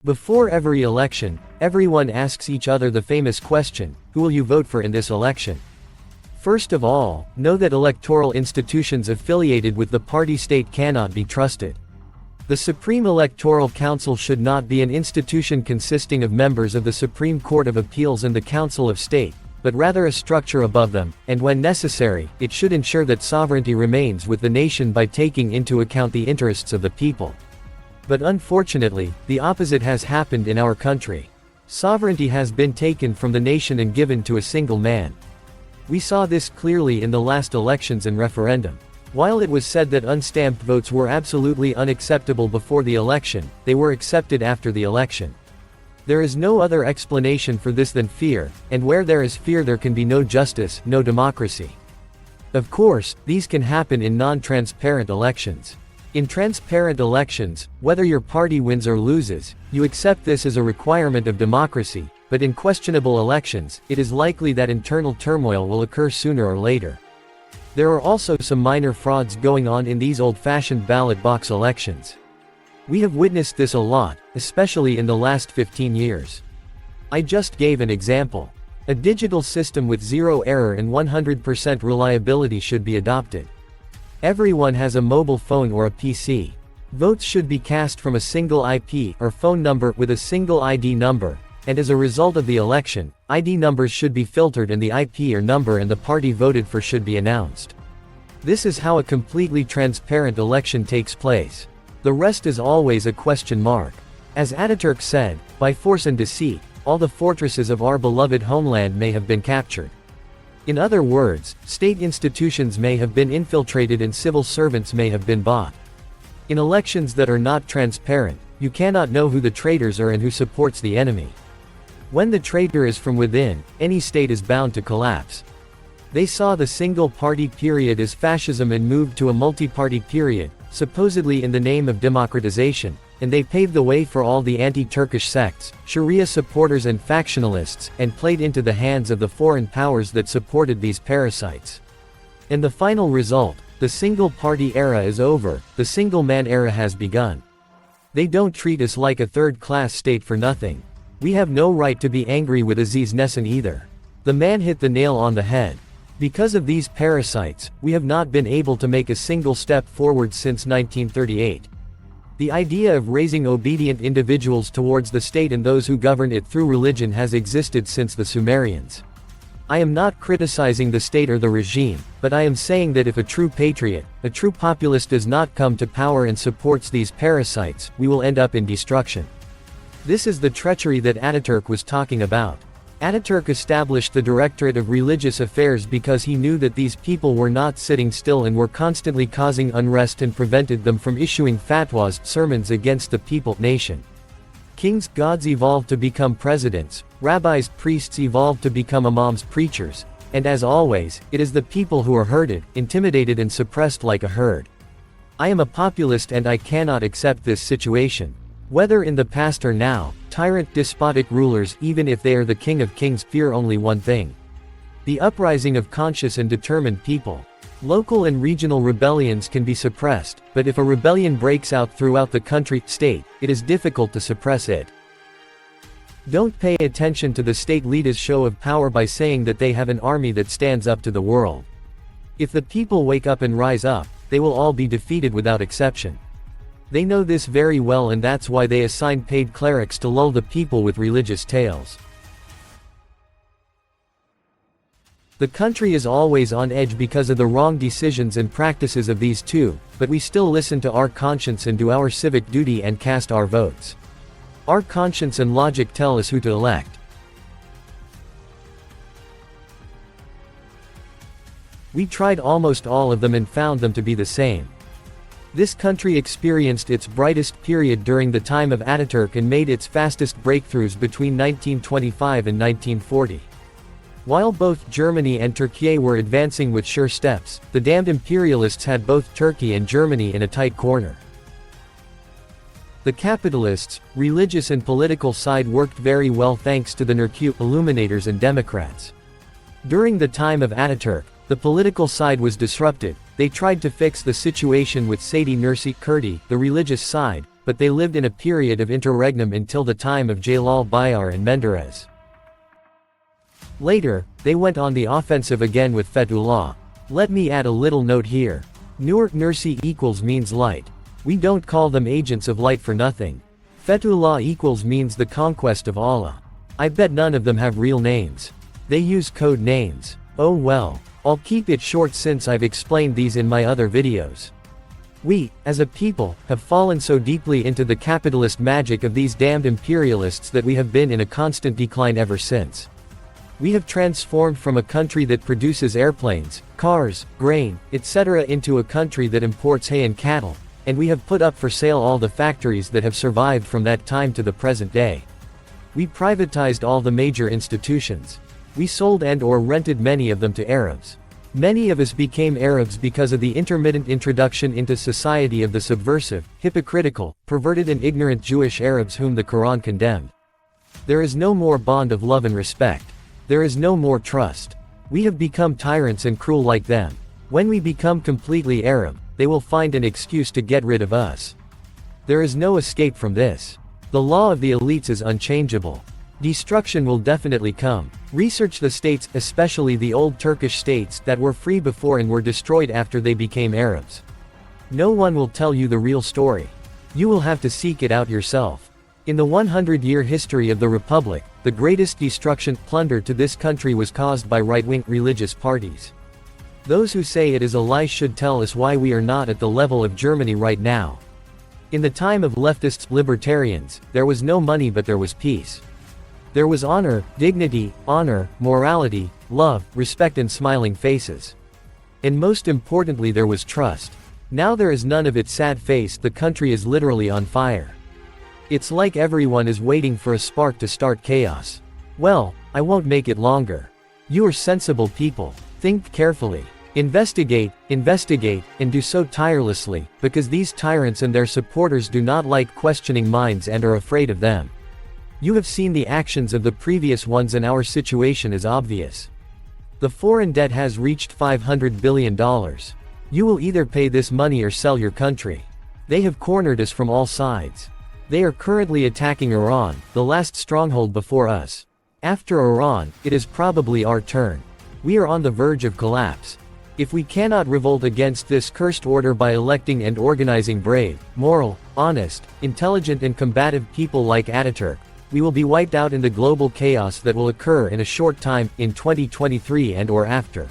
Before every election, everyone asks each other the famous question, who will you vote for in this election? First of all, know that electoral institutions affiliated with the party state cannot be trusted. The Supreme Electoral Council should not be an institution consisting of members of the Supreme Court of Appeals and the Council of State, but rather a structure above them, and when necessary, it should ensure that sovereignty remains with the nation by taking into account the interests of the people. But unfortunately, the opposite has happened in our country. Sovereignty has been taken from the nation and given to a single man. We saw this clearly in the last elections and referendum. While it was said that unstamped votes were absolutely unacceptable before the election, they were accepted after the election. There is no other explanation for this than fear, and where there is fear there can be no justice, no democracy. Of course, these can happen in non-transparent elections. In transparent elections, whether your party wins or loses, you accept this as a requirement of democracy, but in questionable elections, it is likely that internal turmoil will occur sooner or later. There are also some minor frauds going on in these old-fashioned ballot box elections. We have witnessed this a lot, especially in the last 15 years. I just gave an example. A digital system with zero error and 100% reliability should be adopted. Everyone has a mobile phone or a PC. Votes should be cast from a single IP or phone number with a single ID number, and as a result of the election, ID numbers should be filtered and the IP or number and the party voted for should be announced. This is how a completely transparent election takes place. The rest is always a question mark. As Atatürk said, by force and deceit, all the fortresses of our beloved homeland may have been captured. In other words, state institutions may have been infiltrated and civil servants may have been bought. In elections that are not transparent, you cannot know who the traitors are and who supports the enemy. When the traitor is from within, any state is bound to collapse. They saw the single-party period as fascism and moved to a multi-party period, supposedly in the name of democratization, and they paved the way for all the anti-Turkish sects, Sharia supporters and factionalists, and played into the hands of the foreign powers that supported these parasites. And the final result, the single-party era is over, the single-man era has begun. They don't treat us like a third-class state for nothing. We have no right to be angry with Aziz Nesin either. The man hit the nail on the head. Because of these parasites, we have not been able to make a single step forward since 1938. The idea of raising obedient individuals towards the state and those who govern it through religion has existed since the Sumerians. I am not criticizing the state or the regime, but I am saying that if a true patriot, a true populist does not come to power and supports these parasites, we will end up in destruction. This is the treachery that Atatürk was talking about. Atatürk established the Directorate of Religious Affairs because he knew that these people were not sitting still and were constantly causing unrest and prevented them from issuing fatwas, sermons against the people, nation. Kings, gods evolved to become presidents, rabbis, priests evolved to become imams, preachers, and as always, it is the people who are herded, intimidated and suppressed like a herd. I am a populist and I cannot accept this situation. Whether in the past or now, tyrant despotic rulers, even if they are the King of Kings, fear only one thing: the uprising of conscious and determined people. Local and regional rebellions can be suppressed, but if a rebellion breaks out throughout the country, state, it is difficult to suppress it. Don't pay attention to the state leaders' show of power by saying that they have an army that stands up to the world. If the people wake up and rise up, they will all be defeated without exception. They know this very well, and that's why they assign paid clerics to lull the people with religious tales. The country is always on edge because of the wrong decisions and practices of these two, but we still listen to our conscience and do our civic duty and cast our votes. Our conscience and logic tell us who to elect. We tried almost all of them and found them to be the same. This country experienced its brightest period during the time of Atatürk and made its fastest breakthroughs between 1925 and 1940. While both Germany and Turkey were advancing with sure steps, the damned imperialists had both Turkey and Germany in a tight corner. The capitalists, religious and political side worked very well thanks to the Nurkut illuminators and Democrats. During the time of Atatürk, the political side was disrupted. They tried to fix the situation with Saidi Nursi Kurdi, the religious side, but they lived in a period of interregnum until the time of Jalal Bayar and Menderes. Later, they went on the offensive again with Fethullah. Let me add a little note here. Nur Nursi equals means light. We don't call them agents of light for nothing. Fethullah equals means the conquest of Allah. I bet none of them have real names. They use code names. Oh well. I'll keep it short since I've explained these in my other videos. We, as a people, have fallen so deeply into the capitalist magic of these damned imperialists that we have been in a constant decline ever since. We have transformed from a country that produces airplanes, cars, grain, etc. into a country that imports hay and cattle, and we have put up for sale all the factories that have survived from that time to the present day. We privatized all the major institutions. We sold and/or rented many of them to Arabs. Many of us became Arabs because of the intermittent introduction into society of the subversive, hypocritical, perverted and ignorant Jewish Arabs whom the Quran condemned. There is no more bond of love and respect. There is no more trust. We have become tyrants and cruel like them. When we become completely Arab, they will find an excuse to get rid of us. There is no escape from this. The law of the elites is unchangeable. Destruction will definitely come. Research the states, especially the old Turkish states that were free before and were destroyed after they became Arabs. No one will tell you the real story. You will have to seek it out yourself. In the 100-year history of the Republic, the greatest destruction, plunder to this country was caused by right-wing religious parties. Those who say it is a lie should tell us why we are not at the level of Germany right now. In the time of leftists, libertarians, there was no money but there was peace. There was honor, dignity, morality, love, respect and smiling faces. And most importantly there was trust. Now there is none of it. Sad face, the country is literally on fire. It's like everyone is waiting for a spark to start chaos. Well, I won't make it longer. You are sensible people. Think carefully. Investigate, and do so tirelessly, because these tyrants and their supporters do not like questioning minds and are afraid of them. You have seen the actions of the previous ones and our situation is obvious. The foreign debt has reached $500 billion. You will either pay this money or sell your country. They have cornered us from all sides. They are currently attacking Iran, the last stronghold before us. After Iran, it is probably our turn. We are on the verge of collapse. If we cannot revolt against this cursed order by electing and organizing brave, moral, honest, intelligent and combative people like Atatürk, we will be wiped out in the global chaos that will occur in a short time, in 2023 and/or after.